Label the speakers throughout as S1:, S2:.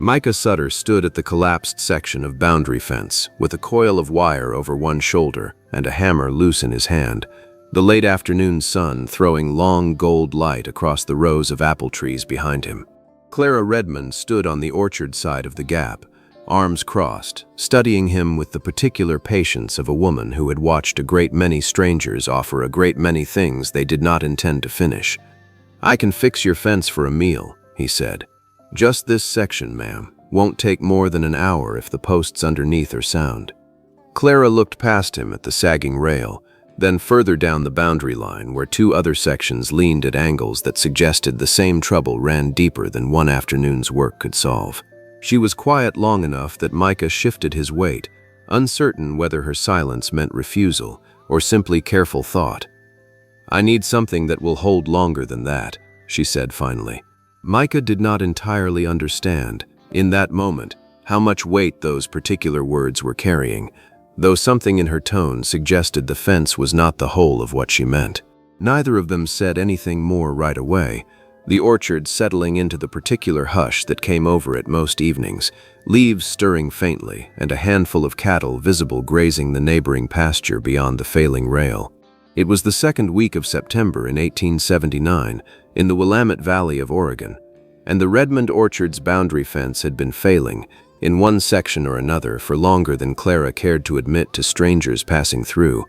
S1: Micah Sutter stood at the collapsed section of boundary fence, with a coil of wire over one shoulder and a hammer loose in his hand, the late afternoon sun throwing long gold light across the rows of apple trees behind him. Clara Redmond stood on the orchard side of the gap, arms crossed, studying him with the particular patience of a woman who had watched a great many strangers offer a great many things they did not intend to finish. "I can fix your fence for a meal," he said. "Just this section, ma'am. Won't take more than an hour if the posts underneath are sound." Clara looked past him at the sagging rail, then further down the boundary line where two other sections leaned at angles that suggested the same trouble ran deeper than one afternoon's work could solve. She was quiet long enough that Micah shifted his weight, uncertain whether her silence meant refusal or simply careful thought. "I need something that will hold longer than that," she said finally. Micah did not entirely understand, in that moment, how much weight those particular words were carrying, though something in her tone suggested the fence was not the whole of what she meant. Neither of them said anything more right away, the orchard settling into the particular hush that came over it most evenings, leaves stirring faintly and a handful of cattle visible grazing the neighboring pasture beyond the failing rail. It was the second week of September in 1879 in the Willamette Valley of Oregon, and the Redmond orchard's boundary fence had been failing, in one section or another, for longer than Clara cared to admit to strangers passing through.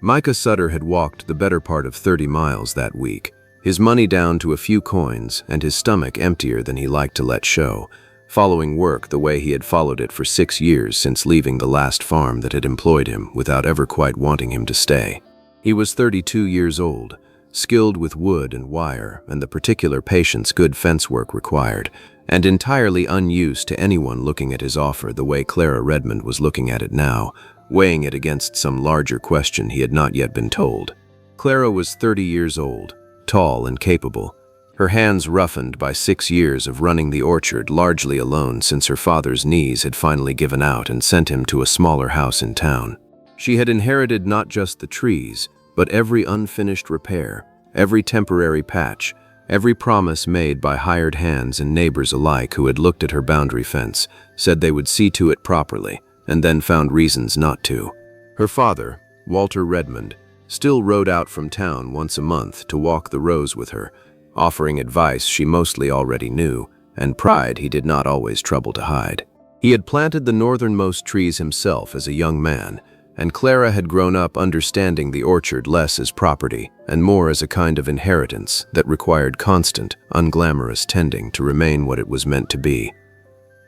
S1: Micah Sutter had walked the better part of 30 miles that week, his money down to a few coins and his stomach emptier than he liked to let show, following work the way he had followed it for 6 years since leaving the last farm that had employed him without ever quite wanting him to stay. He was 32 years old, skilled with wood and wire and the particular patience good fence work required, and entirely unused to anyone looking at his offer the way Clara Redmond was looking at it now, weighing it against some larger question he had not yet been told. Clara was 30 years old, tall and capable, her hands roughened by 6 years of running the orchard largely alone since her father's knees had finally given out and sent him to a smaller house in town. She had inherited not just the trees, but every unfinished repair, every temporary patch, every promise made by hired hands and neighbors alike who had looked at her boundary fence, said they would see to it properly, and then found reasons not to. Her father, Walter Redmond, still rode out from town once a month to walk the rows with her, offering advice she mostly already knew, and pride he did not always trouble to hide. He had planted the northernmost trees himself as a young man, and Clara had grown up understanding the orchard less as property and more as a kind of inheritance that required constant, unglamorous tending to remain what it was meant to be.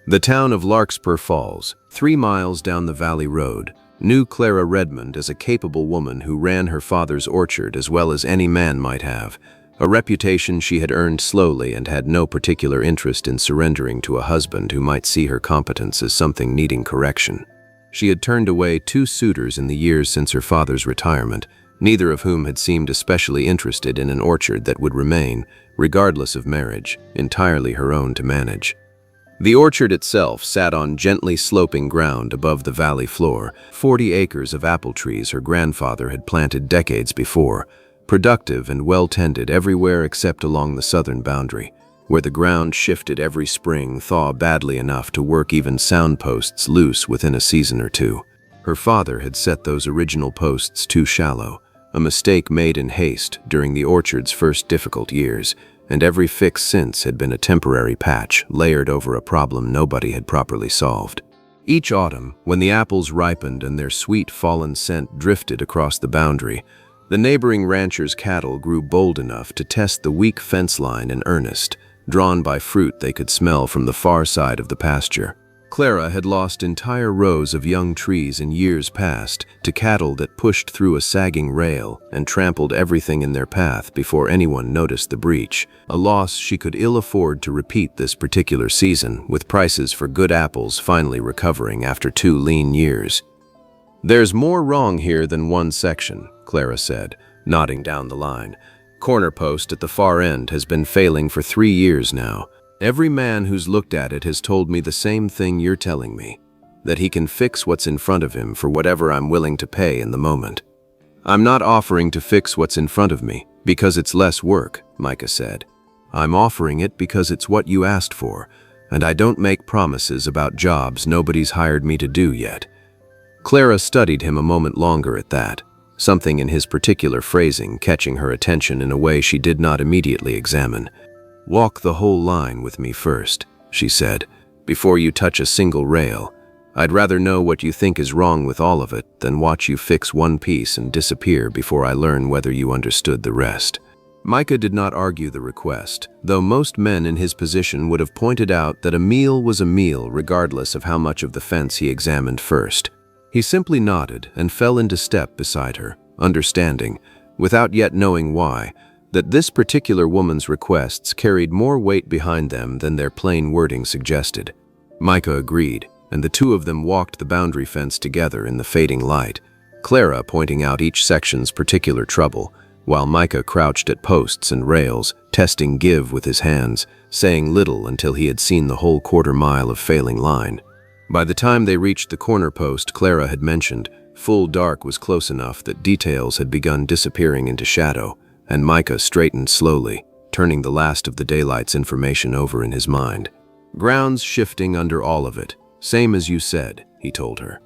S1: The town of Larkspur Falls, 3 miles down the valley road, knew Clara Redmond as a capable woman who ran her father's orchard as well as any man might have, a reputation she had earned slowly and had no particular interest in surrendering to a husband who might see her competence as something needing correction. She had turned away 2 suitors in the years since her father's retirement, neither of whom had seemed especially interested in an orchard that would remain, regardless of marriage, entirely her own to manage. The orchard itself sat on gently sloping ground above the valley floor, 40 acres of apple trees her grandfather had planted decades before, productive and well-tended everywhere except along the southern boundary, where the ground shifted every spring thaw badly enough to work even soundposts loose within a season or two. Her father had set those original posts too shallow, a mistake made in haste during the orchard's first difficult years, and every fix since had been a temporary patch layered over a problem nobody had properly solved. Each autumn, when the apples ripened and their sweet fallen scent drifted across the boundary, the neighboring ranchers' cattle grew bold enough to test the weak fence line in earnest, drawn by fruit they could smell from the far side of the pasture. Clara had lost entire rows of young trees in years past to cattle that pushed through a sagging rail and trampled everything in their path before anyone noticed the breach, a loss she could ill afford to repeat this particular season, with prices for good apples finally recovering after 2 lean years. "There's more wrong here than one section," Clara said, nodding down the line. "Corner post at the far end has been failing for 3 years now. Every man who's looked at it has told me the same thing you're telling me, that he can fix what's in front of him for whatever I'm willing to pay in the moment." "I'm not offering to fix what's in front of me because it's less work," Micah said. "I'm offering it because it's what you asked for, and I don't make promises about jobs nobody's hired me to do yet." Clara studied him a moment longer at that, something in his particular phrasing catching her attention in a way she did not immediately examine. "Walk the whole line with me first," she said, "before you touch a single rail. I'd rather know what you think is wrong with all of it than watch you fix one piece and disappear before I learn whether you understood the rest." Micah did not argue the request, though most men in his position would have pointed out that a meal was a meal regardless of how much of the fence he examined first. He simply nodded and fell into step beside her, understanding, without yet knowing why, that this particular woman's requests carried more weight behind them than their plain wording suggested. Micah agreed, and the two of them walked the boundary fence together in the fading light, Clara pointing out each section's particular trouble, while Micah crouched at posts and rails, testing give with his hands, saying little until he had seen the whole quarter-mile of failing line. By the time they reached the corner post Clara had mentioned, full dark was close enough that details had begun disappearing into shadow, and Micah straightened slowly, turning the last of the daylight's information over in his mind. "Ground's shifting under all of it, same as you said," he told her.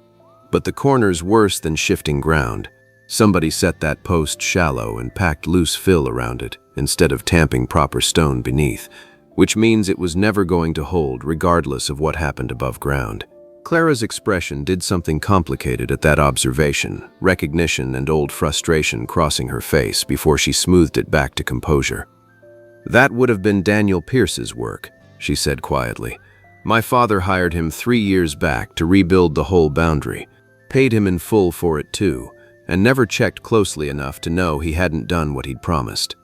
S1: "But the corner's worse than shifting ground. Somebody set that post shallow and packed loose fill around it instead of tamping proper stone beneath, which means it was never going to hold regardless of what happened above ground." Clara's expression did something complicated at that observation, recognition and old frustration crossing her face before she smoothed it back to composure. "That would have been Daniel Pierce's work," she said quietly. "My father hired him 3 years back to rebuild the whole boundary, paid him in full for it too, and never checked closely enough to know he hadn't done what he'd promised."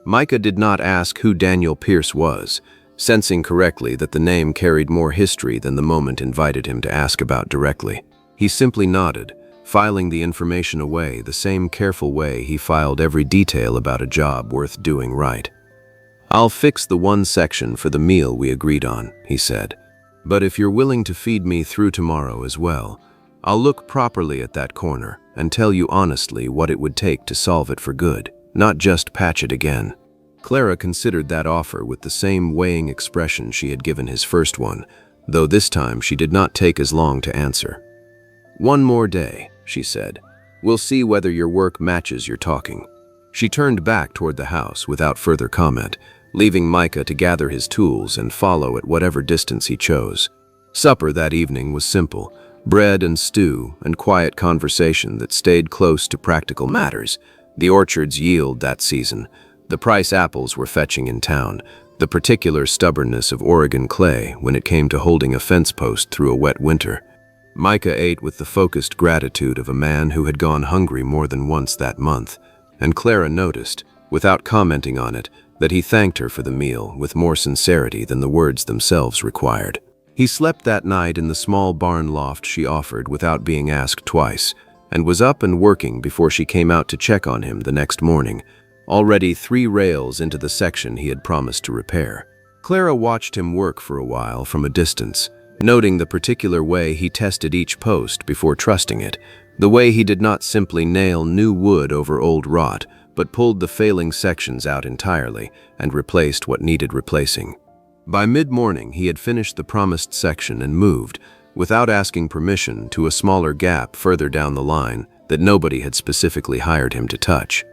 S1: Micah did not ask who Daniel Pierce was, sensing correctly that the name carried more history than the moment invited him to ask about directly. He simply nodded, filing the information away the same careful way he filed every detail about a job worth doing right. "I'll fix the one section for the meal we agreed on," he said. "But if you're willing to feed me through tomorrow as well, I'll look properly at that corner and tell you honestly what it would take to solve it for good, not just patch it again." Clara considered that offer with the same weighing expression she had given his first one, though this time she did not take as long to answer. "One more day," she said. "We'll see whether your work matches your talking." She turned back toward the house without further comment, leaving Micah to gather his tools and follow at whatever distance he chose. Supper that evening was simple, bread and stew and quiet conversation that stayed close to practical matters. The orchard's yield that season, the price apples were fetching in town, the particular stubbornness of Oregon clay when it came to holding a fence post through a wet winter. Micah ate with the focused gratitude of a man who had gone hungry more than once that month, and Clara noticed, without commenting on it, that he thanked her for the meal with more sincerity than the words themselves required. He slept that night in the small barn loft she offered without being asked twice, and was up and working before she came out to check on him the next morning, already 3 rails into the section he had promised to repair. Clara watched him work for a while from a distance, noting the particular way he tested each post before trusting it, the way he did not simply nail new wood over old rot, but pulled the failing sections out entirely and replaced what needed replacing. By mid-morning, he had finished the promised section and moved, without asking permission, to a smaller gap further down the line that nobody had specifically hired him to touch.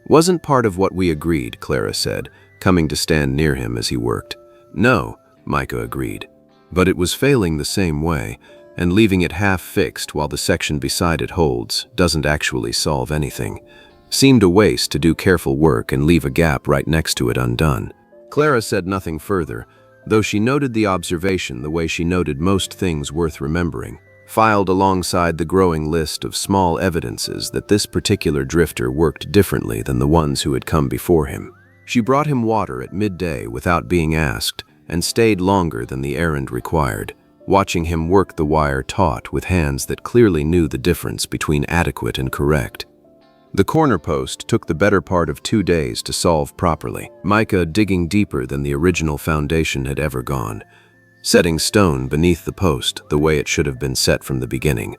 S1: "Wasn't part of what we agreed," Clara said, coming to stand near him as he worked. "No," Micah agreed. "But it was failing the same way, and leaving it half-fixed while the section beside it holds doesn't actually solve anything. Seemed a waste to do careful work and leave a gap right next to it undone." Clara said nothing further, though she noted the observation the way she noted most things worth remembering, filed alongside the growing list of small evidences that this particular drifter worked differently than the ones who had come before him. She brought him water at midday without being asked, and stayed longer than the errand required, watching him work the wire taut with hands that clearly knew the difference between adequate and correct. The corner post took the better part of 2 days to solve properly, Micah digging deeper than the original foundation had ever gone, setting stone beneath the post the way it should have been set from the beginning,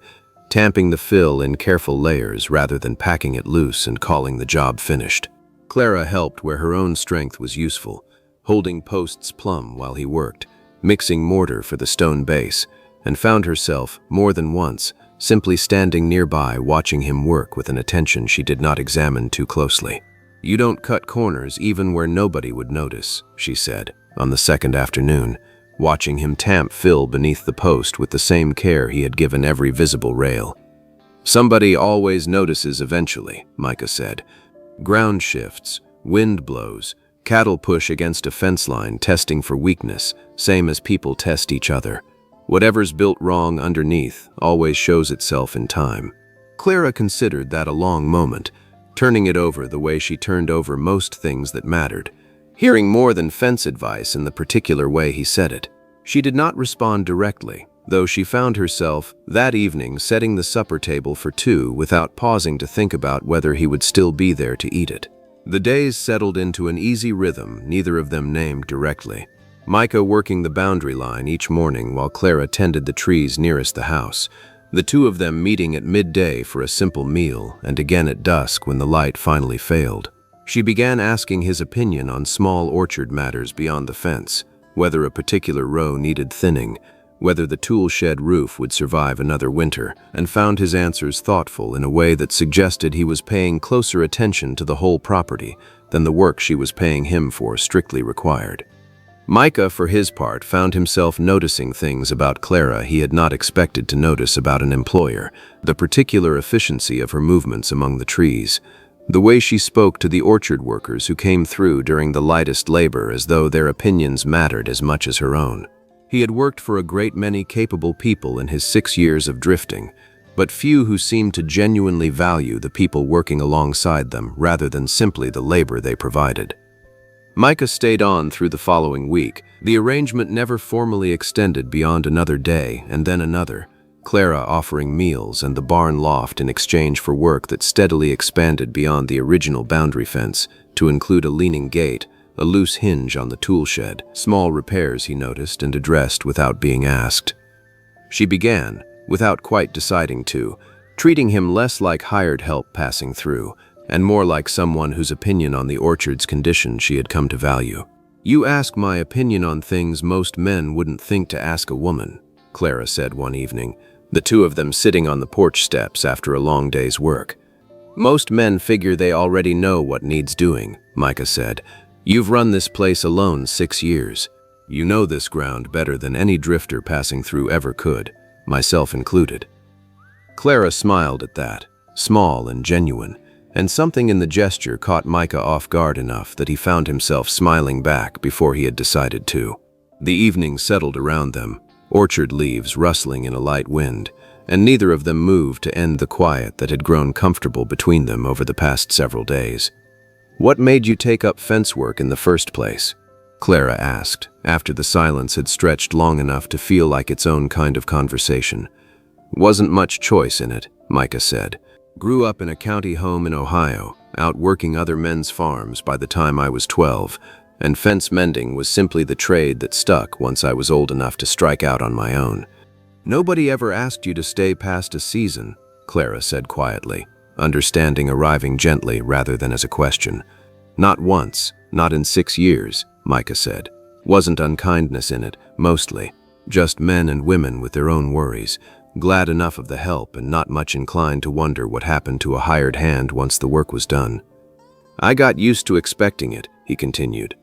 S1: tamping the fill in careful layers rather than packing it loose and calling the job finished. Clara helped where her own strength was useful, holding posts plumb while he worked, mixing mortar for the stone base, and found herself, more than once, simply standing nearby watching him work with an attention she did not examine too closely. "You don't cut corners even where nobody would notice," she said, on the second afternoon, watching him tamp fill beneath the post with the same care he had given every visible rail. "Somebody always notices eventually," Micah said. "Ground shifts, wind blows, cattle push against a fence line testing for weakness, same as people test each other. Whatever's built wrong underneath always shows itself in time." Clara considered that a long moment, turning it over the way she turned over most things that mattered, hearing more than fence advice in the particular way he said it. She did not respond directly, though she found herself, that evening, setting the supper table for two without pausing to think about whether he would still be there to eat it. The days settled into an easy rhythm neither of them named directly. Micah working the boundary line each morning while Clara tended the trees nearest the house, the two of them meeting at midday for a simple meal and again at dusk when the light finally failed. She began asking his opinion on small orchard matters beyond the fence, whether a particular row needed thinning, whether the tool shed roof would survive another winter, and found his answers thoughtful in a way that suggested he was paying closer attention to the whole property than the work she was paying him for strictly required. Micah, for his part, found himself noticing things about Clara he had not expected to notice about an employer, the particular efficiency of her movements among the trees, the way she spoke to the orchard workers who came through during the lightest labor as though their opinions mattered as much as her own. He had worked for a great many capable people in his 6 years of drifting, but few who seemed to genuinely value the people working alongside them rather than simply the labor they provided. Micah stayed on through the following week. The arrangement never formally extended beyond another day and then another, Clara offering meals and the barn loft in exchange for work that steadily expanded beyond the original boundary fence to include a leaning gate, a loose hinge on the tool shed, small repairs he noticed and addressed without being asked. She began, without quite deciding to, treating him less like hired help passing through, and more like someone whose opinion on the orchard's condition she had come to value. "You ask my opinion on things most men wouldn't think to ask a woman," Clara said one evening, the two of them sitting on the porch steps after a long day's work. "Most men figure they already know what needs doing," Micah said. "You've run this place alone 6 years. You know this ground better than any drifter passing through ever could, myself included." Clara smiled at that, small and genuine, and something in the gesture caught Micah off guard enough that he found himself smiling back before he had decided to. The evening settled around them, orchard leaves rustling in a light wind, and neither of them moved to end the quiet that had grown comfortable between them over the past several days. "What made you take up fence work in the first place?" Clara asked, after the silence had stretched long enough to feel like its own kind of conversation. "Wasn't much choice in it," Micah said. "Grew up in a county home in Ohio, out working other men's farms by the time I was 12, and fence mending was simply the trade that stuck once I was old enough to strike out on my own." "Nobody ever asked you to stay past a season," Clara said quietly, understanding arriving gently rather than as a question. "Not once, not in 6 years, Micah said. "Wasn't unkindness in it, mostly. Just men and women with their own worries, glad enough of the help and not much inclined to wonder what happened to a hired hand once the work was done. I got used to expecting it," he continued.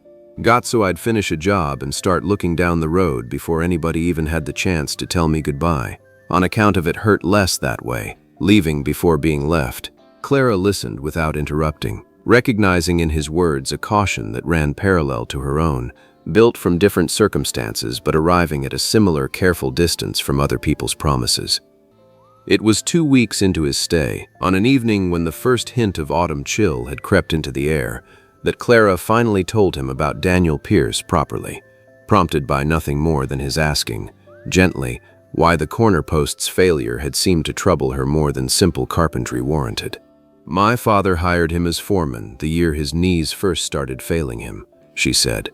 S1: "Got so I'd finish a job and start looking down the road before anybody even had the chance to tell me goodbye. On account of it hurt less that way, leaving before being left." Clara listened without interrupting, recognizing in his words a caution that ran parallel to her own, built from different circumstances but arriving at a similar careful distance from other people's promises. It was 2 weeks into his stay, on an evening when the first hint of autumn chill had crept into the air, that Clara finally told him about Daniel Pierce properly, prompted by nothing more than his asking, gently, why the corner post's failure had seemed to trouble her more than simple carpentry warranted. "My father hired him as foreman the year his knees first started failing him," she said.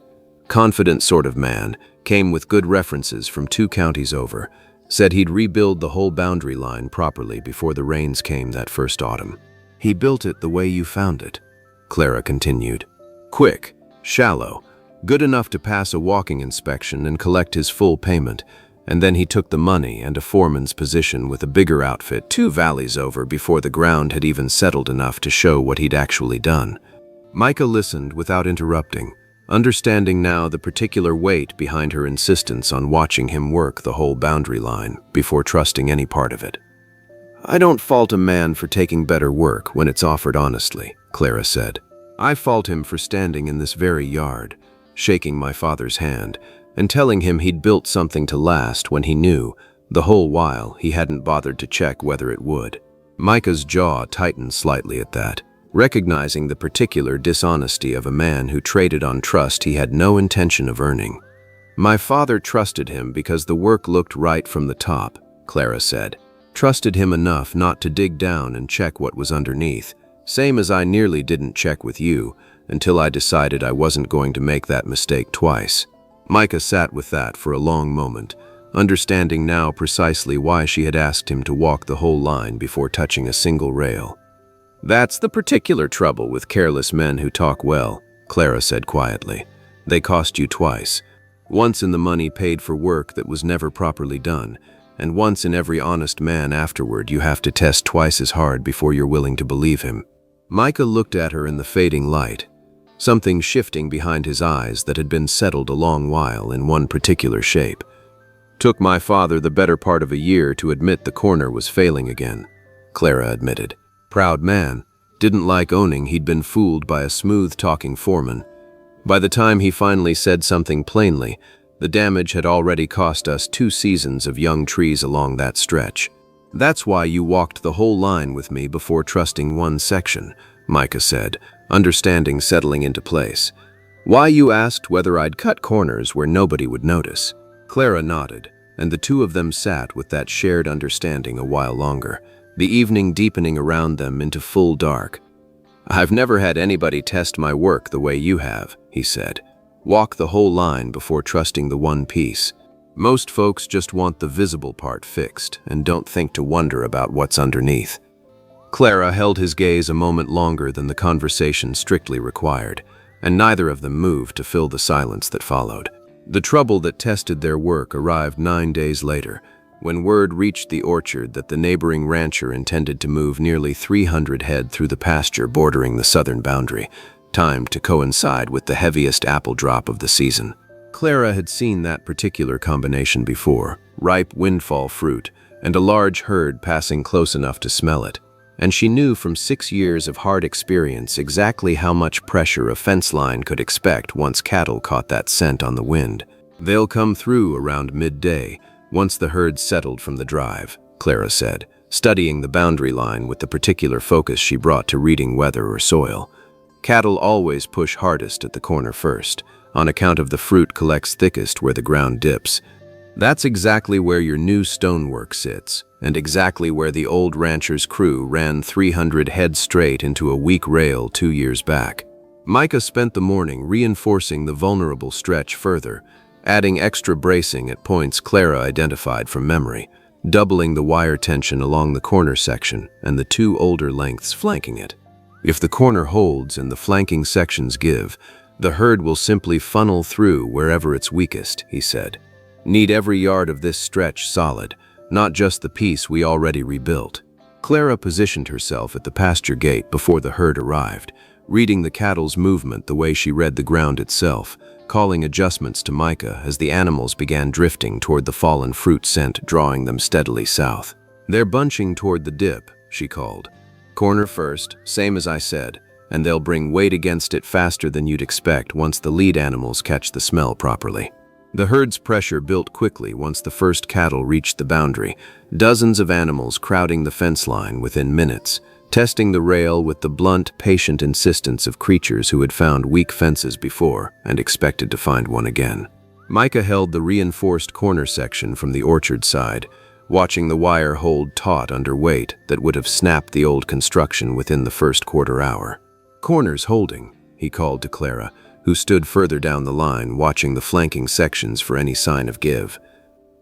S1: "Confident sort of man, came with good references from 2 counties over, said he'd rebuild the whole boundary line properly before the rains came that first autumn. He built it the way you found it," Clara continued. "Quick, shallow, Good enough to pass a walking inspection and collect his full payment, and then he took the money and a foreman's position with a bigger outfit 2 valleys over before the ground had even settled enough to show what he'd actually done. Micah listened without interrupting, understanding now the particular weight behind her insistence on watching him work the whole boundary line before trusting any part of it. "I don't fault a man for taking better work when it's offered honestly," Clara said. "I fault him for standing in this very yard, shaking my father's hand, and telling him he'd built something to last when he knew, the whole while, he hadn't bothered to check whether it would." Micah's jaw tightened slightly at that, recognizing the particular dishonesty of a man who traded on trust he had no intention of earning. "My father trusted him because the work looked right from the top," Clara said. "Trusted him enough not to dig down and check what was underneath, same as I nearly didn't check with you, until I decided I wasn't going to make that mistake twice." Micah sat with that for a long moment, understanding now precisely why she had asked him to walk the whole line before touching a single rail. "That's the particular trouble with careless men who talk well," Clara said quietly. "They cost you twice. Once in the money paid for work that was never properly done, and once in every honest man afterward you have to test twice as hard before you're willing to believe him." Micah looked at her in the fading light, something shifting behind his eyes that had been settled a long while in one particular shape. "Took my father the better part of a year to admit the corner was failing again," Clara admitted. Proud man, didn't like owning he'd been fooled by a smooth-talking foreman. By the time he finally said something plainly, the damage had already cost us 2 seasons of young trees along that stretch. "That's why you walked the whole line with me before trusting one section," Micah said, understanding settling into place. "Why you asked whether I'd cut corners where nobody would notice." Clara nodded, and the two of them sat with that shared understanding a while longer, the evening deepening around them into full dark. "I've never had anybody test my work the way you have," he said. "Walk the whole line before trusting the one piece. Most folks just want the visible part fixed and don't think to wonder about what's underneath." Clara held his gaze a moment longer than the conversation strictly required, and neither of them moved to fill the silence that followed. The trouble that tested their work arrived 9 days later, when word reached the orchard that the neighboring rancher intended to move nearly 300 head through the pasture bordering the southern boundary, timed to coincide with the heaviest apple drop of the season. Clara had seen that particular combination before, ripe windfall fruit, and a large herd passing close enough to smell it, and she knew from 6 years of hard experience exactly how much pressure a fence line could expect once cattle caught that scent on the wind. "They'll come through around midday, once the herd settled from the drive," Clara said, studying the boundary line with the particular focus she brought to reading weather or soil. "Cattle always push hardest at the corner first, on account of the fruit collects thickest where the ground dips. That's exactly where your new stonework sits, and exactly where the old rancher's crew ran 300 head straight into a weak rail 2 years back." Micah spent the morning reinforcing the vulnerable stretch further, adding extra bracing at points Clara identified from memory, doubling the wire tension along the corner section and the 2 older lengths flanking it. "If the corner holds and the flanking sections give, the herd will simply funnel through wherever it's weakest," he said. "Need every yard of this stretch solid, not just the piece we already rebuilt." Clara positioned herself at the pasture gate before the herd arrived, reading the cattle's movement the way she read the ground itself, calling adjustments to Micah as the animals began drifting toward the fallen fruit scent drawing them steadily south. "They're bunching toward the dip," she called. "Corner first, same as I said, and they'll bring weight against it faster than you'd expect once the lead animals catch the smell properly." The herd's pressure built quickly once the first cattle reached the boundary, dozens of animals crowding the fence line within minutes, testing the rail with the blunt, patient insistence of creatures who had found weak fences before and expected to find one again. Micah held the reinforced corner section from the orchard side, watching the wire hold taut under weight that would have snapped the old construction within the first quarter hour. "Corners holding," he called to Clara, who stood further down the line watching the flanking sections for any sign of give.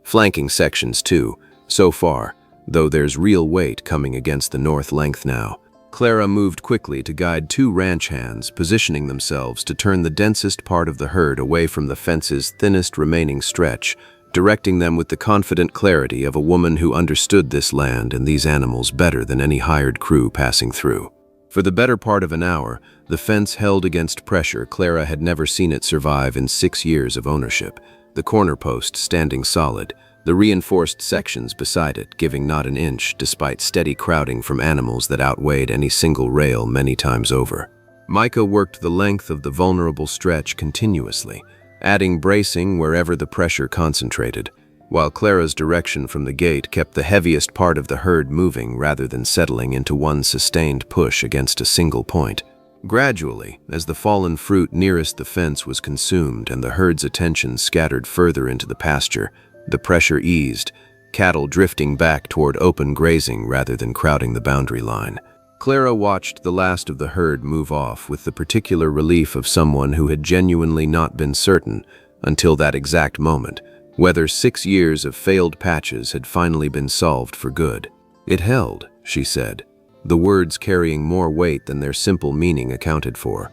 S1: "Flanking sections too, so far, though there's real weight coming against the north length now." Clara moved quickly to guide two ranch hands, positioning themselves to turn the densest part of the herd away from the fence's thinnest remaining stretch, directing them with the confident clarity of a woman who understood this land and these animals better than any hired crew passing through. For the better part of an hour, the fence held against pressure Clara had never seen it survive in 6 years of ownership, the corner post standing solid, the reinforced sections beside it giving not an inch despite steady crowding from animals that outweighed any single rail many times over. Micah worked the length of the vulnerable stretch continuously, adding bracing wherever the pressure concentrated, while Clara's direction from the gate kept the heaviest part of the herd moving rather than settling into one sustained push against a single point. Gradually, as the fallen fruit nearest the fence was consumed and the herd's attention scattered further into the pasture, the pressure eased, cattle drifting back toward open grazing rather than crowding the boundary line. Clara watched the last of the herd move off with the particular relief of someone who had genuinely not been certain, until that exact moment, whether 6 years of failed patches had finally been solved for good. "It held," she said, the words carrying more weight than their simple meaning accounted for.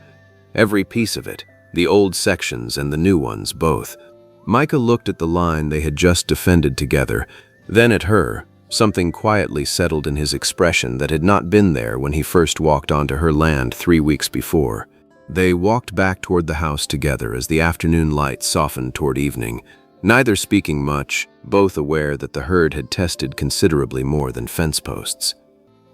S1: "Every piece of it, the old sections and the new ones both." Micah looked at the line they had just defended together, then at her. Something quietly settled in his expression that had not been there when he first walked onto her land 3 weeks before. They walked back toward the house together as the afternoon light softened toward evening, neither speaking much, both aware that the herd had tested considerably more than fence posts.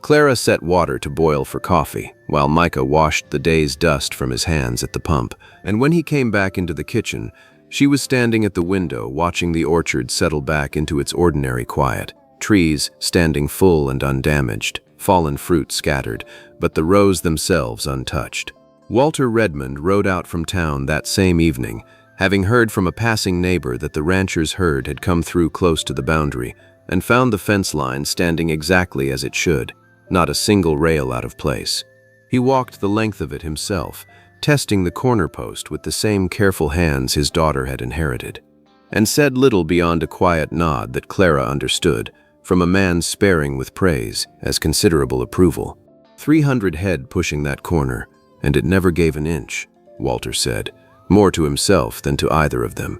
S1: Clara set water to boil for coffee, while Micah washed the day's dust from his hands at the pump, and when he came back into the kitchen, she was standing at the window watching the orchard settle back into its ordinary quiet. Trees standing full and undamaged, fallen fruit scattered, but the rows themselves untouched. Walter Redmond rode out from town that same evening, having heard from a passing neighbor that the rancher's herd had come through close to the boundary, and found the fence line standing exactly as it should, not a single rail out of place. He walked the length of it himself, testing the corner post with the same careful hands his daughter had inherited, and said little beyond a quiet nod that Clara understood, from a man sparing with praise, as considerable approval. 300 head pushing that corner, and it never gave an inch, Walter said, more to himself than to either of them.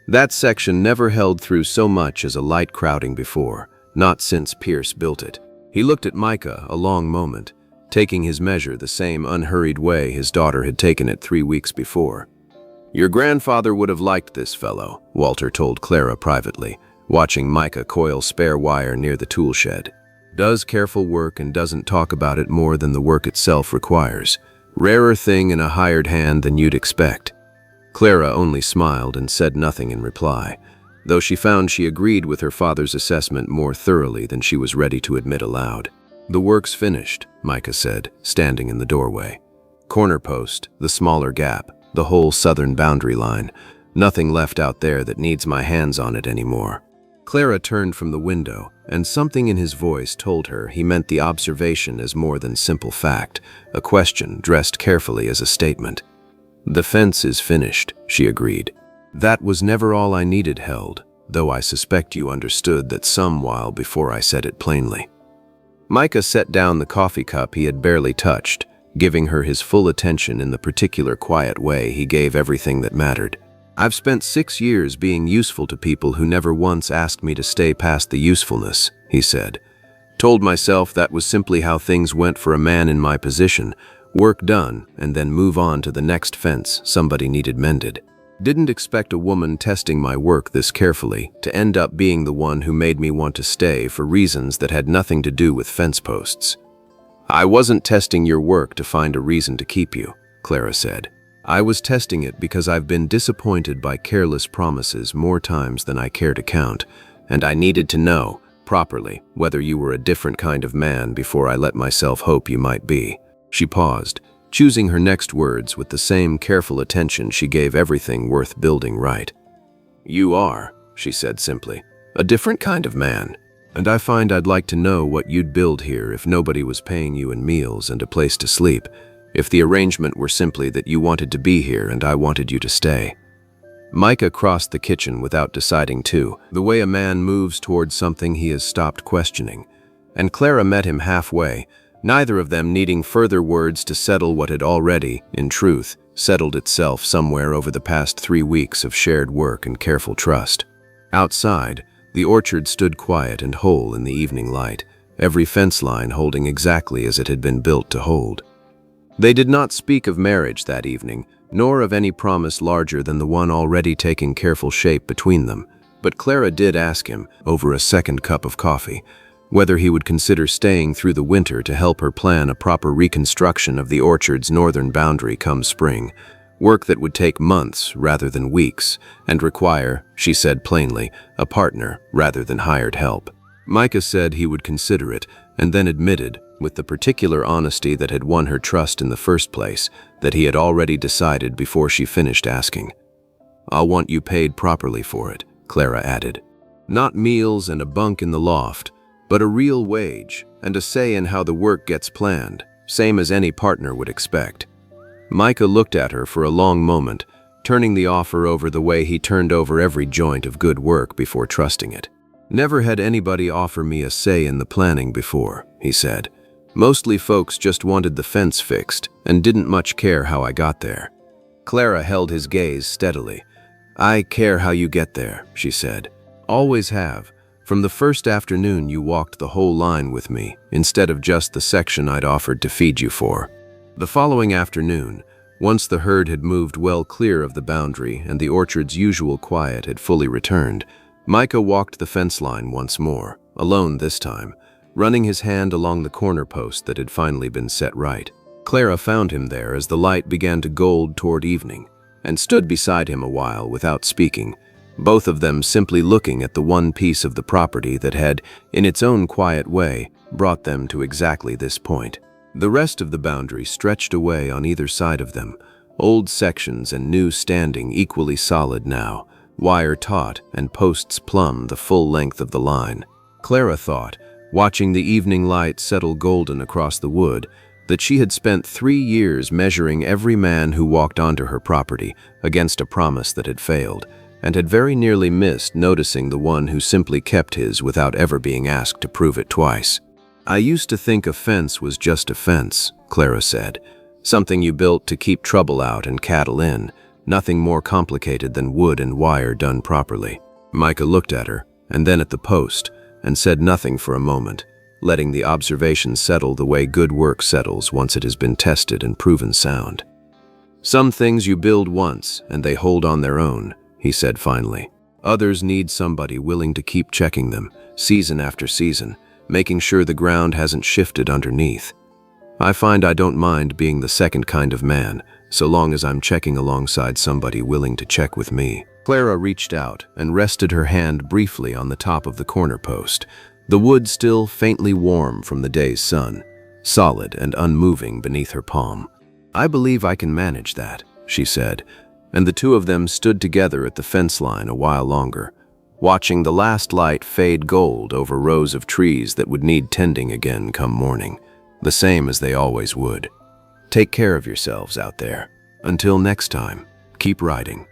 S1: That section never held through so much as a light crowding before, not since Pierce built it. He looked at Micah a long moment, taking his measure the same unhurried way his daughter had taken it 3 weeks before. "Your grandfather would have liked this fellow," Walter told Clara privately, watching Micah coil spare wire near the tool shed. "Does careful work and doesn't talk about it more than the work itself requires. Rarer thing in a hired hand than you'd expect." Clara only smiled and said nothing in reply, though she found she agreed with her father's assessment more thoroughly than she was ready to admit aloud. "The work's finished," Micah said, standing in the doorway. "Corner post, the smaller gap, the whole southern boundary line. Nothing left out there that needs my hands on it anymore." Clara turned from the window, and something in his voice told her he meant the observation as more than simple fact, a question dressed carefully as a statement. "The fence is finished," she agreed. "That was never all I needed held, though I suspect you understood that some while before I said it plainly." Micah set down the coffee cup he had barely touched, giving her his full attention in the particular quiet way he gave everything that mattered. "I've spent 6 years being useful to people who never once asked me to stay past the usefulness," he said. "Told myself that was simply how things went for a man in my position, work done, and then move on to the next fence somebody needed mended. Didn't expect a woman testing my work this carefully to end up being the one who made me want to stay for reasons that had nothing to do with fence posts." "I wasn't testing your work to find a reason to keep you," Clara said. "I was testing it because I've been disappointed by careless promises more times than I care to count, and I needed to know, properly, whether you were a different kind of man before I let myself hope you might be." She paused, choosing her next words with the same careful attention she gave everything worth building right. "You are," she said simply, "a different kind of man, and I find I'd like to know what you'd build here if nobody was paying you in meals and a place to sleep, if the arrangement were simply that you wanted to be here and I wanted you to stay." Micah crossed the kitchen without deciding to, the way a man moves towards something he has stopped questioning, and Clara met him halfway, neither of them needing further words to settle what had already, in truth, settled itself somewhere over the past 3 weeks of shared work and careful trust. Outside, the orchard stood quiet and whole in the evening light, every fence line holding exactly as it had been built to hold. They did not speak of marriage that evening, nor of any promise larger than the one already taking careful shape between them, but Clara did ask him, over a second cup of coffee, whether he would consider staying through the winter to help her plan a proper reconstruction of the orchard's northern boundary come spring, work that would take months rather than weeks, and require, she said plainly, a partner rather than hired help. Micah said he would consider it, and then admitted, with the particular honesty that had won her trust in the first place, that he had already decided before she finished asking. "I'll want you paid properly for it," Clara added. "Not meals and a bunk in the loft, but a real wage and a say in how the work gets planned, same as any partner would expect." Micah looked at her for a long moment, turning the offer over the way he turned over every joint of good work before trusting it. "Never had anybody offer me a say in the planning before," he said. "Mostly folks just wanted the fence fixed and didn't much care how I got there." Clara held his gaze steadily. "I care how you get there," she said. "Always have. From the first afternoon you walked the whole line with me, instead of just the section I'd offered to feed you for." The following afternoon, once the herd had moved well clear of the boundary and the orchard's usual quiet had fully returned, Micah walked the fence line once more, alone this time, running his hand along the corner post that had finally been set right. Clara found him there as the light began to gold toward evening, and stood beside him a while without speaking, both of them simply looking at the one piece of the property that had, in its own quiet way, brought them to exactly this point. The rest of the boundary stretched away on either side of them, old sections and new standing equally solid now, wire taut and posts plumb the full length of the line. Clara thought, watching the evening light settle golden across the wood, that she had spent 3 years measuring every man who walked onto her property against a promise that had failed, and had very nearly missed noticing the one who simply kept his without ever being asked to prove it twice. "I used to think a fence was just a fence," Clara said. "Something you built to keep trouble out and cattle in, nothing more complicated than wood and wire done properly." Micah looked at her, and then at the post, and said nothing for a moment, letting the observation settle the way good work settles once it has been tested and proven sound. "Some things you build once, and they hold on their own," he said finally. "Others need somebody willing to keep checking them, season after season, making sure the ground hasn't shifted underneath. I find I don't mind being the second kind of man, so long as I'm checking alongside somebody willing to check with me." Clara reached out and rested her hand briefly on the top of the corner post, the wood still faintly warm from the day's sun, solid and unmoving beneath her palm. "I believe I can manage that," she said, and the two of them stood together at the fence line a while longer, watching the last light fade gold over rows of trees that would need tending again come morning, the same as they always would. Take care of yourselves out there. Until next time, keep riding.